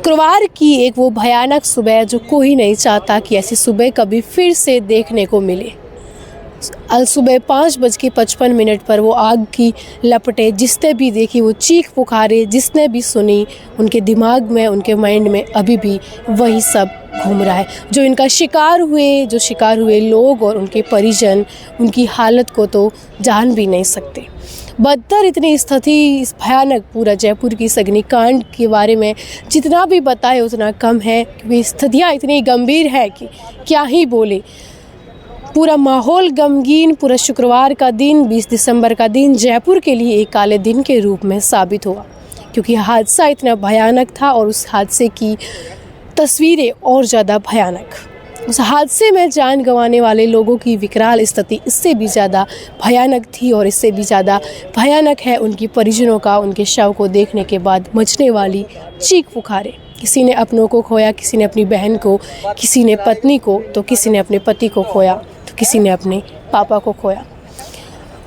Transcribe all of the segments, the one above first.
शुक्रवार की एक वो भयानक सुबह जो कोई नहीं चाहता कि ऐसी सुबह कभी फिर से देखने को मिले। अल सुबह 5:55 पर वो आग की लपटें जिसने भी देखी वो चीख पुकारे, जिसने भी सुनी उनके दिमाग में, उनके माइंड में अभी भी वही सब घूम रहा है। जो शिकार हुए लोग और उनके परिजन, उनकी हालत को तो जान भी नहीं सकते। बदतर इतनी स्थिति, इस भयानक पूरा जयपुर की इस अग्निकांड के बारे में जितना भी बताए उतना कम है, क्योंकि स्थितियाँ इतनी गंभीर है कि क्या ही बोले। पूरा माहौल गमगीन, पूरा शुक्रवार का दिन, 20 दिसंबर का दिन जयपुर के लिए एक काले दिन के रूप में साबित हुआ, क्योंकि हादसा इतना भयानक था और उस हादसे की तस्वीरें और ज़्यादा भयानक। उस हादसे में जान गंवाने वाले लोगों की विकराल स्थिति इससे भी ज़्यादा भयानक थी, और इससे भी ज़्यादा भयानक है उनकी परिजनों का उनके शव को देखने के बाद मचने वाली चीख पुकारे। किसी ने अपनों को खोया, किसी ने अपनी बहन को, किसी ने पत्नी को, तो किसी ने अपने पति को खोया, तो किसी ने अपने पापा को खोया।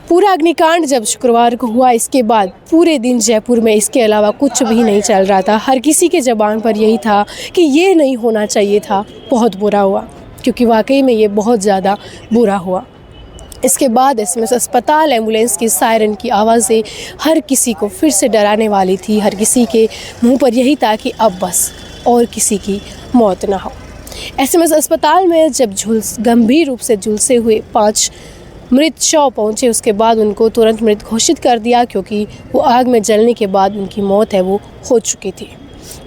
पूरा अग्निकांड जब शुक्रवार को हुआ, इसके बाद पूरे दिन जयपुर में इसके अलावा कुछ भी नहीं चल रहा था। हर किसी के ज़बान पर यही था कि ये नहीं होना चाहिए था, बहुत बुरा हुआ, क्योंकि वाकई में ये बहुत ज़्यादा बुरा हुआ। इसके बाद एसएमएस अस्पताल एम्बुलेंस की सायरन की आवाज़ें हर किसी को फिर से डराने वाली थी। हर किसी के मुंह पर यही था कि अब बस और किसी की मौत ना हो। एसएमएस अस्पताल में जब गंभीर रूप से झुलसे हुए 5 मृत शव पहुँचे, उसके बाद उनको तुरंत मृत घोषित कर दिया, क्योंकि वो आग में जलने के बाद उनकी मौत है वो हो चुकी थी।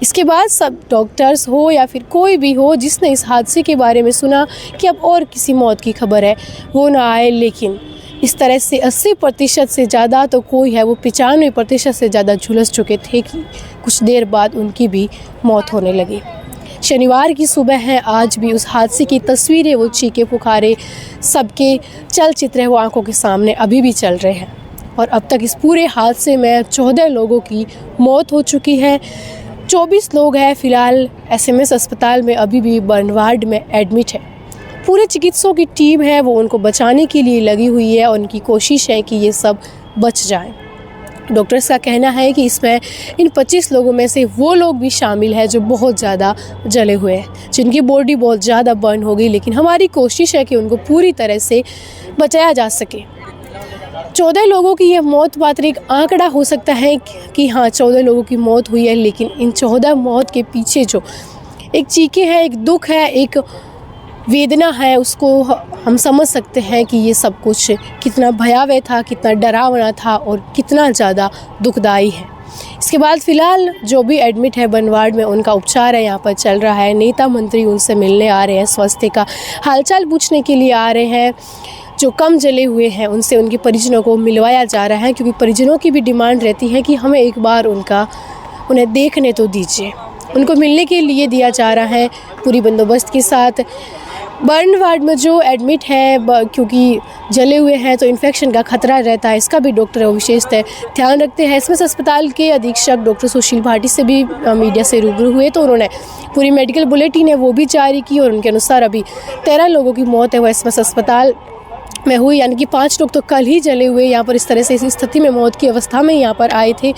इसके बाद सब डॉक्टर्स हो या फिर कोई भी हो जिसने इस हादसे के बारे में सुना कि अब और किसी मौत की खबर है, वो ना आए। लेकिन इस तरह से 80% से ज़्यादा तो कोई है वो 95% से ज़्यादा झुलस चुके थे कि कुछ देर बाद उनकी भी मौत होने लगी। शनिवार की सुबह है, आज भी उस हादसे की तस्वीरें, वो चीखे पुकारे, सबके चलचित्र है वो आंखों के सामने अभी भी चल रहे हैं। और अब तक इस पूरे हादसे में 14 लोगों की मौत हो चुकी है। 24 लोग हैं फ़िलहाल एसएमएस अस्पताल में अभी भी बर्न वार्ड में एडमिट है। पूरे चिकित्सकों की टीम है वो उनको बचाने के लिए लगी हुई है और उनकी कोशिश है कि ये सब बच जाएं। डॉक्टर्स का कहना है कि इसमें इन 25 लोगों में से वो लोग भी शामिल हैं जो बहुत ज़्यादा जले हुए हैं, जिनकी बॉडी बहुत ज़्यादा बर्न हो गई, लेकिन हमारी कोशिश है कि उनको पूरी तरह से बचाया जा सके। 14 लोगों की यह मौत मात्र एक आंकड़ा हो सकता है कि हाँ 14 लोगों की मौत हुई है, लेकिन इन 14 मौत के पीछे जो एक चीखें हैं, एक दुख है, एक वेदना है, उसको हम समझ सकते हैं कि ये सब कुछ कितना भयावह था, कितना डरावना था और कितना ज़्यादा दुखदाई है। इसके बाद फ़िलहाल जो भी एडमिट है बर्न वार्ड में, उनका उपचार है यहाँ पर चल रहा है। नेता मंत्री उनसे मिलने आ रहे हैं, स्वास्थ्य का हालचाल पूछने के लिए आ रहे हैं। जो कम जले हुए हैं उनसे उनके परिजनों को मिलवाया जा रहा है, क्योंकि परिजनों की भी डिमांड रहती है कि हमें एक बार उन्हें देखने तो दीजिए। उनको मिलने के लिए दिया जा रहा है पूरी बंदोबस्त के साथ। बर्न वार्ड में जो एडमिट है, क्योंकि जले हुए हैं तो इन्फेक्शन का खतरा रहता है, इसका भी डॉक्टर विशेषतः ध्यान रखते हैं। एसएमएस अस्पताल के अधीक्षक डॉक्टर सुशील भाटी से भी मीडिया से रूबरू हुए, तो उन्होंने पूरी मेडिकल बुलेटिन है वो भी जारी की और उनके अनुसार अभी 13 लोगों की मौत है वो एसएमएस अस्पताल में हुई, यानी कि 5 लोग तो कल ही जले हुए यहाँ पर इस तरह से इस स्थिति में मौत की अवस्था में यहाँ पर आए थे,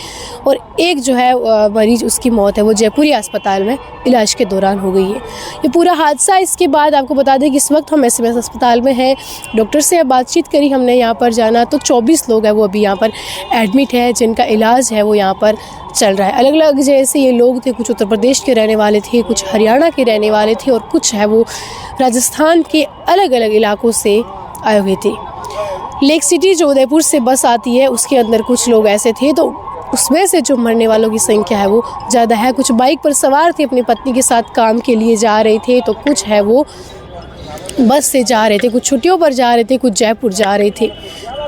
और एक जो है मरीज उसकी मौत है वो जयपुरी अस्पताल में इलाज के दौरान हो गई है। ये पूरा हादसा, इसके बाद आपको बता दें कि इस वक्त हम एसएमएस अस्पताल में हैं। डॉक्टर से बातचीत करी हमने यहाँ पर जाना, तो 24 लोग हैं वो अभी यहाँ पर एडमिट है, जिनका इलाज है वो यहाँ पर चल रहा है। अलग अलग जैसे ये लोग थे, कुछ उत्तर प्रदेश के रहने वाले थे, कुछ हरियाणा के रहने वाले थे और कुछ है वो राजस्थान के अलग अलग इलाकों से आए हुए थे। लेक सिटी जो उदयपुर से बस आती है उसके अंदर कुछ लोग ऐसे थे, तो उसमें से जो मरने वालों की संख्या है वो ज़्यादा है। कुछ बाइक पर सवार थे, अपनी पत्नी के साथ काम के लिए जा रहे थे, तो कुछ है वो बस से जा रहे थे, कुछ छुट्टियों पर जा रहे थे, कुछ जयपुर जा रहे थे।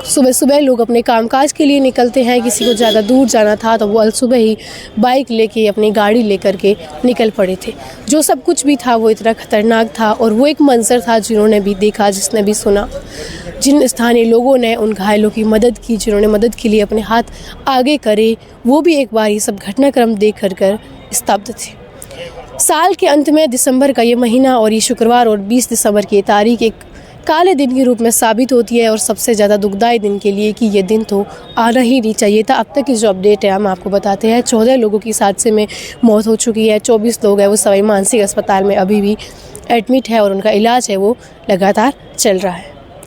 सुबह सुबह लोग अपने कामकाज के लिए निकलते हैं, किसी को ज़्यादा दूर जाना था तो वो अल सुबह ही बाइक लेके अपनी गाड़ी लेकर के निकल पड़े थे। जो सब कुछ भी था वो इतना ख़तरनाक था, और वो एक मंजर था जिन्होंने भी देखा, जिसने भी सुना, जिन स्थानीय लोगों ने उन घायलों की मदद की, जिन्होंने मदद के लिए अपने हाथ आगे करे, वो भी एक बार ये सब घटनाक्रम देख कर स्तब्ध थे। साल के अंत में दिसंबर का ये महीना और ये शुक्रवार और 20 दिसंबर की तारीख एक काले दिन के रूप में साबित होती है और सबसे ज़्यादा दुखदाई दिन के लिए कि ये दिन तो आना ही नहीं चाहिए था। अब तक की जो अपडेट है हम आपको बताते हैं। 14 लोगों की इस हादसे में मौत हो चुकी है। 24 लोग हैं वो सवाई मानसिंह अस्पताल में अभी भी एडमिट है और उनका इलाज है वो लगातार चल रहा है।